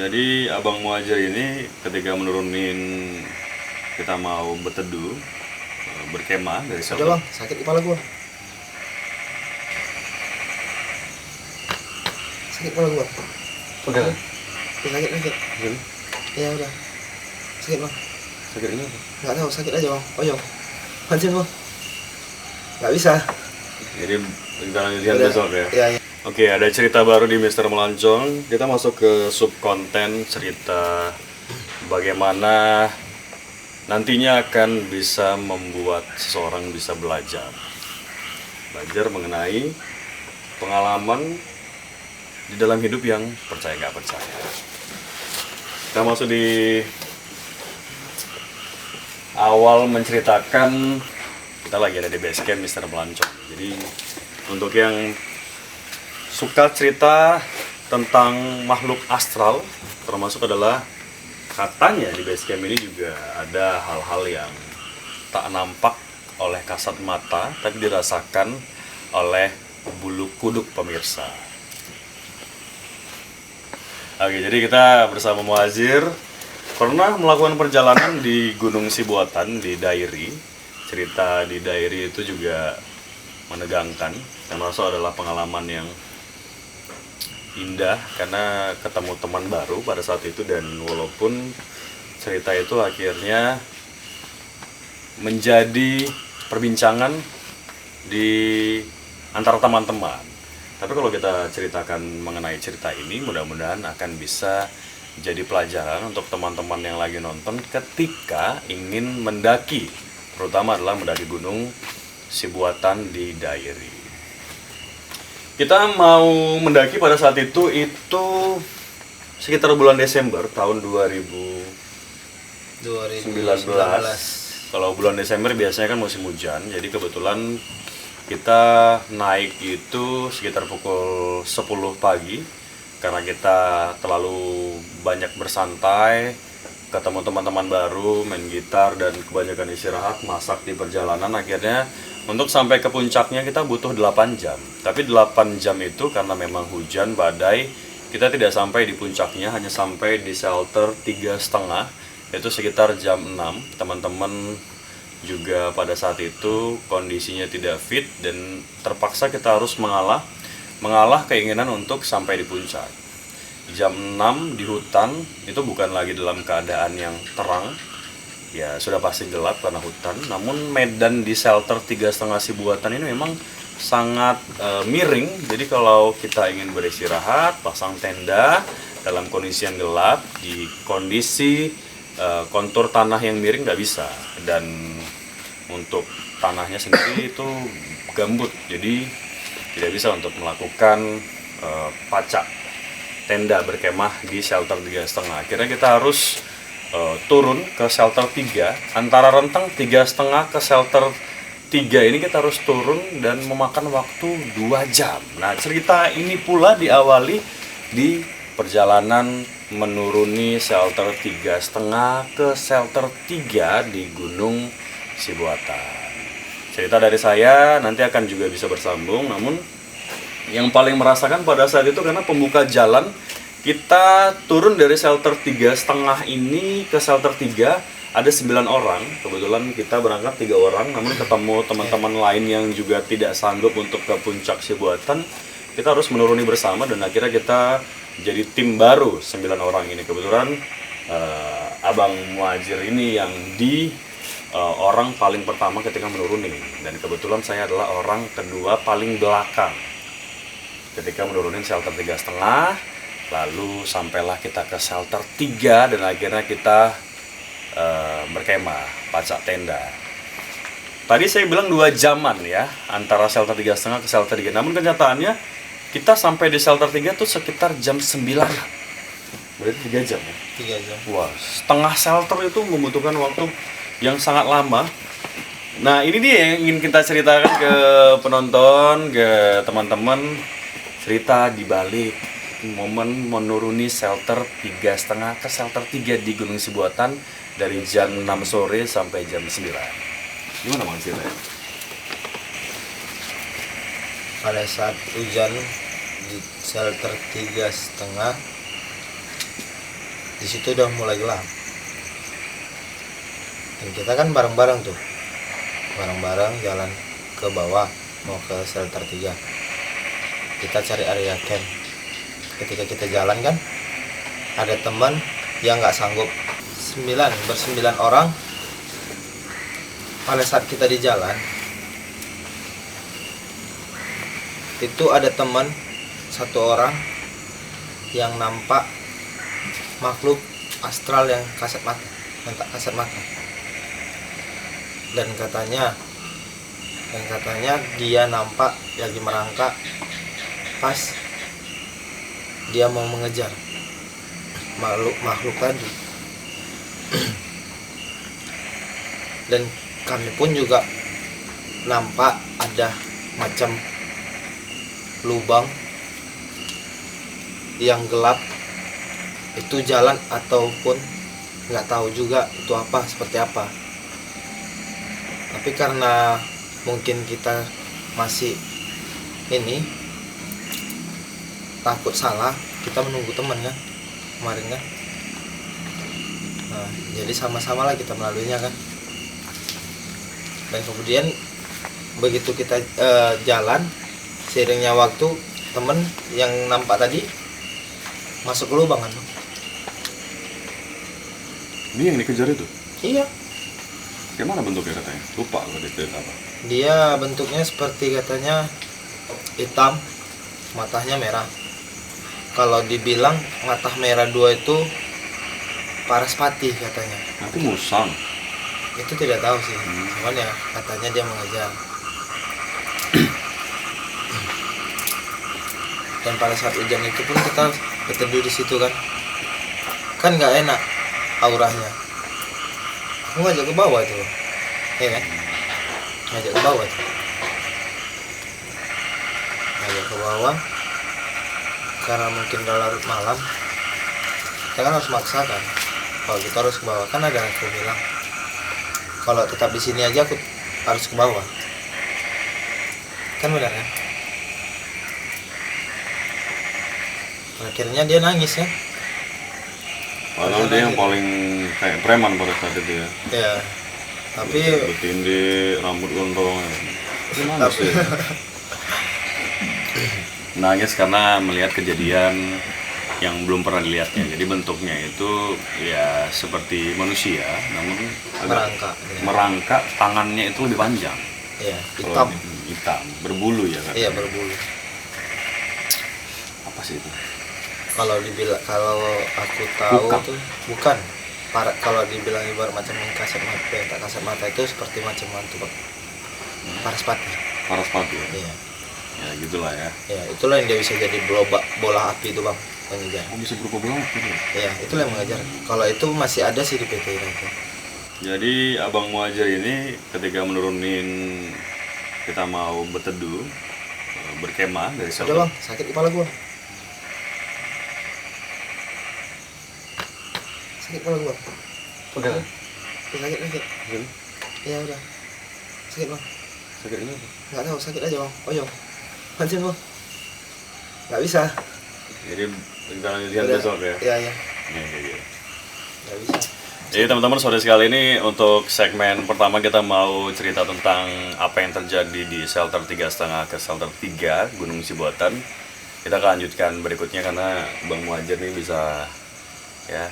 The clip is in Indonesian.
Jadi Abang Muhajir ini ketika menurunin kita mau berteduh, berkemah dari Udah shelter. bang, sakit kepala gua. Sakit kepala gua. Udah. Sakit. Ya udah. Sakit bang. Sakit ini apa? Nggak tahu, sakit aja bang. Oh iya. Pancing bang. Nggak bisa. Jadi kita lanjutkan Udah. besok ya. Iya. Oke, ada cerita baru di Mister Melancong. Kita masuk ke subkonten cerita bagaimana nantinya akan bisa membuat seseorang bisa belajar mengenai pengalaman di dalam hidup yang percaya nggak percaya. Kita masuk di awal menceritakan kita lagi ada di base camp Mister Melancong. Jadi untuk yang suka cerita tentang makhluk astral, termasuk adalah katanya di base camp ini juga ada hal-hal yang tak nampak oleh kasat mata tapi dirasakan oleh bulu kuduk pemirsa. Oke, jadi kita bersama Muhajir pernah melakukan perjalanan di Gunung Sibuatan di Dairi. Cerita di Dairi itu juga menegangkan, termasuk adalah pengalaman yang indah karena ketemu teman baru pada saat itu, dan walaupun cerita itu akhirnya menjadi perbincangan di antara teman-teman. Tapi kalau kita ceritakan mengenai cerita ini, mudah-mudahan akan bisa jadi pelajaran untuk teman-teman yang lagi nonton ketika ingin mendaki, terutama adalah mendaki Gunung Sibuatan di Dairi. Kita mau mendaki pada saat itu sekitar bulan Desember tahun 2019. 2019. Kalau bulan Desember biasanya kan musim hujan, jadi kebetulan kita naik itu sekitar pukul 10 pagi karena kita terlalu banyak bersantai, ketemu teman-teman baru, main gitar, dan kebanyakan istirahat, masak di perjalanan. Akhirnya untuk sampai ke puncaknya kita butuh 8 jam. Tapi 8 jam itu karena memang hujan, badai, kita tidak sampai di puncaknya, hanya sampai di shelter 3,5, yaitu sekitar jam 6. Teman-teman juga pada saat itu kondisinya tidak fit dan terpaksa kita harus mengalah keinginan untuk sampai di puncak. Jam 6 di hutan itu bukan lagi dalam keadaan yang terang, ya sudah pasti gelap karena hutan. Namun medan di shelter 3,5 Sibuatan ini memang sangat miring. Jadi kalau kita ingin beristirahat, pasang tenda dalam kondisi yang gelap, di kondisi kontur tanah yang miring nggak bisa. Dan untuk tanahnya sendiri itu gambut, jadi tidak bisa untuk melakukan pacak tenda berkemah di shelter 3,5. Akhirnya kita harus turun ke shelter 3, antara rentang 3,5 ke shelter 3 ini kita harus turun dan memakan waktu 2 jam. Nah, cerita ini pula diawali di perjalanan menuruni shelter 3,5 ke shelter 3 di Gunung Sibuatan. Cerita dari saya nanti akan juga bisa bersambung, namun yang paling merasakan pada saat itu karena pembuka jalan, kita turun dari shelter 3,5 ini ke shelter 3 ada 9 orang. Kebetulan kita berangkat 3 orang, namun ketemu teman-teman lain yang juga tidak sanggup untuk ke puncak Sibuatan. Kita harus menuruni bersama dan akhirnya kita jadi tim baru 9 orang ini. Kebetulan Abang Muhajir ini yang orang paling pertama ketika menuruni, dan kebetulan saya adalah orang kedua paling belakang ketika menurunin shelter 3,5. Lalu sampailah kita ke shelter 3 dan akhirnya kita berkemah, pacak tenda. Tadi saya bilang 2 jaman ya antara shelter 3,5 ke shelter 3. Namun kenyataannya kita sampai di shelter 3 tuh sekitar jam 9. Berarti 3 jam ya? 3 jam. Wah, setengah shelter itu membutuhkan waktu yang sangat lama. Nah, ini dia yang ingin kita ceritakan ke penonton, ke teman-teman. Cerita di balik momen menuruni shelter 3,5 ke shelter 3 di Gunung Sibuatan dari jam 6 sore sampai jam 9. Gimana Bang ceritanya? Pada saat hujan di shelter 3,5 di situ udah mulai gelap. Dan kita kan bareng-bareng tuh, bareng-bareng jalan ke bawah mau ke shelter 3. Kita cari area camp. Ketika kita jalan kan ada teman yang nggak sanggup, bersembilan orang. Pada saat kita di jalan itu ada teman satu orang yang nampak makhluk astral yang kasat mata, dan katanya dia nampak lagi merangkak pas dia mau mengejar makhluk tadi. Dan kami pun juga nampak ada macam lubang yang gelap, itu jalan ataupun nggak tahu juga itu apa, seperti apa. Tapi karena mungkin kita masih takut salah, kita menunggu teman kan kemarin kan. Nah, jadi sama-sama lah kita melaluinya kan. Dan kemudian begitu kita jalan, seiringnya waktu, temen yang nampak tadi masuk ke lubang kan. Ini yang dikejar itu? Iya. Gimana bentuknya katanya? Lupa kalau detail apa. Dia bentuknya seperti katanya hitam, matanya merah. Kalau dibilang mata merah 2 itu Paraspati katanya. Nanti musang. Itu tidak tahu sih, cuman ya katanya dia mengejar. Dan pada saat hujan itu pun kita berteduh di situ kan nggak enak auranya. Aku ngajak ke bawah itu, ya kan? Ngajak ke bawah tuh. Ngajak ke bawah karena mungkin udah larut malam. Kita kan harus maksakan. Kalau kita harus ke bawah, kan ada aku bilang, kalau tetap di sini aja aku harus ke bawah. Kan benar kan? Akhirnya dia nangis ya. Padahal dia yang paling kayak preman pada saat itu ya. Ya. Tapi bertindih, rambut gondrong. Nangis ya. Nangis karena melihat kejadian yang belum pernah dilihatnya. Jadi bentuknya itu ya seperti manusia, namun agak merangkak, tangannya itu lebih panjang. Iya, hitam, berbulu ya kan? Iya, berbulu. Apa sih itu? Kalau aku tahu tuh bukan. Kalau dibilang ibarat macam kasat mata itu seperti macam mantu Paraspati. Paraspati ya? Iya. Ya gitulah ya. Ya, itulah yang dia bisa jadi bola api itu bang, mengejar. Oh, bisa berupa bola api ya? Iya, itulah yang mengejar. Kalau itu masih ada sih di PT itu. Jadi Abang Muhajir ini ketika menurunin kita mau berteduh, berkemah dari shelter. Udah bang, sakit kepala gua. Sakit kepala gua. Udah. Sakit. Iya udah. Sakit bang. Sakit ini apa? Nggak tahu, sakit aja bang. Oh iya. Pancing bang. Nggak bisa. Jadi kita lanjutkan besok ya? Iya. Iya. Nggak bisa. Jadi teman-teman, sore sekali ini untuk segmen pertama kita mau cerita tentang apa yang terjadi di shelter 3,5 ke shelter 3 Gunung Sibuatan. Kita akan lanjutkan berikutnya karena Bang Muhajir nih bisa ya